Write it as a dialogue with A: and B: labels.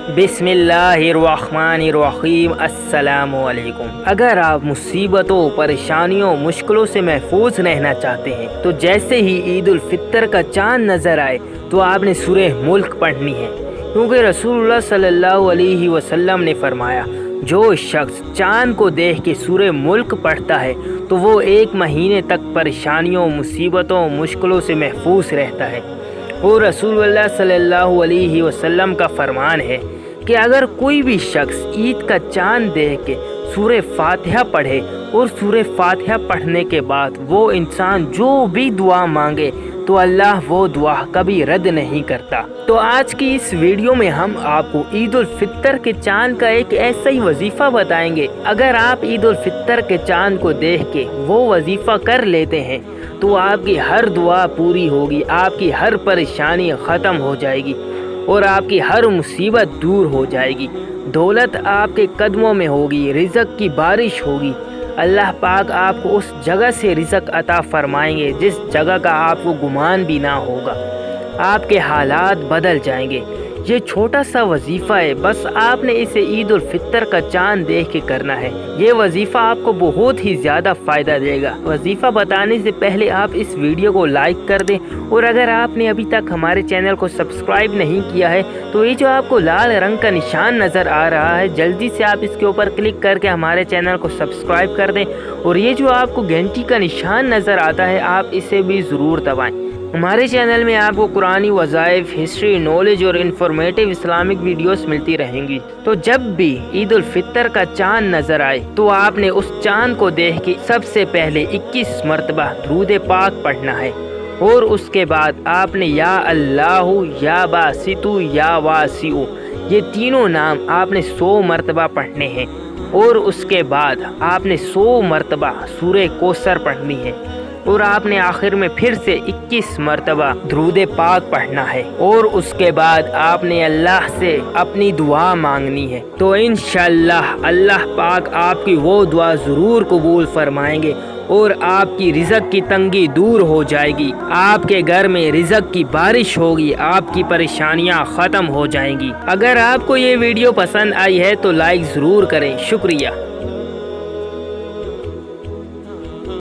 A: बिस्मिल्लाहिर्रहमानिर्रहीम। अस्सलाम वालेकुम। अगर आप मुसीबतों, परेशानियों, मुश्किलों से महफूज रहना चाहते हैं तो जैसे ही ईद उल फितर का चांद नज़र आए तो आपने सूरह मुल्क पढ़नी है, क्योंकि रसूलुल्लाह सल्लल्लाहु अलैहि वसल्लम ने फरमाया, जो शख्स चांद को देख के सूरह मुल्क पढ़ता है तो वो एक महीने तक परेशानियों, मुसीबतों, मुश्किलों से महफूज रहता है। और रसूलुल्लाह सल्लल्लाहु अलैहि वसल्लम का फरमान है कि अगर कोई भी शख्स ईद का चांद देख के सूरह फातिहा पढ़े और सूरह फातिहा पढ़ने के बाद वो इंसान जो भी दुआ मांगे तो अल्लाह वो दुआ कभी रद्द नहीं करता। तो आज की इस वीडियो में हम आपको ईद उल फितर के चांद का एक ऐसा ही वजीफ़ा बताएंगे। अगर आप ईद उल फितर के चांद को देख के वो वजीफ़ा कर लेते हैं तो आपकी हर दुआ पूरी होगी, आपकी हर परेशानी ख़त्म हो जाएगी और आपकी हर मुसीबत दूर हो जाएगी। दौलत आपके कदमों में होगी, रिज़्क़ की बारिश होगी। अल्लाह पाक आपको उस जगह से रिज़्क़ अता फरमाएंगे जिस जगह का आपको गुमान भी ना होगा। आपके हालात बदल जाएंगे। ये छोटा सा वजीफ़ा है, बस आपने इसे ईद उल फितर का चांद देख के करना है। ये वजीफ़ा आपको बहुत ही ज़्यादा फ़ायदा देगा। वजीफ़ा बताने से पहले आप इस वीडियो को लाइक कर दें, और अगर आपने अभी तक हमारे चैनल को सब्सक्राइब नहीं किया है तो ये जो आपको लाल रंग का निशान नज़र आ रहा है, जल्दी से आप इसके ऊपर क्लिक करके हमारे चैनल को सब्सक्राइब कर दें। और ये जो आपको घंटी का निशान नज़र आता है, आप इसे भी ज़रूर दबाएँ। हमारे चैनल में आपको कुरानी वज़ाइफ, हिस्ट्री, नॉलेज और इन्फॉर्मेटिव इस्लामिक वीडियोस मिलती रहेंगी। तो जब भी ईद उल फितर का चांद नज़र आए तो आपने उस चांद को देख के सबसे पहले 21 मरतबा दुरूद पाक पढ़ना है, और उसके बाद आपने या अल्लाहु, या बासितु, या वासिउ, ये तीनों नाम आपने 100 मरतबा पढ़ने हैं। और उसके बाद आपने 100 मरतबा सूरह कौसर पढ़नी है, और आपने आखिर में फिर से 21 मरतबा दुरूद पाक पढ़ना है, और उसके बाद आपने अल्लाह से अपनी दुआ मांगनी है। तो इंशाअल्लाह अल्लाह पाक आपकी वो दुआ ज़रूर कबूल फरमाएंगे और आपकी रिज़्क़ की तंगी दूर हो जाएगी, आपके घर में रिज़्क़ की बारिश होगी, आपकी परेशानियां ख़त्म हो जाएंगी। अगर आपको ये वीडियो पसंद आई है तो लाइक ज़रूर करें। शुक्रिया।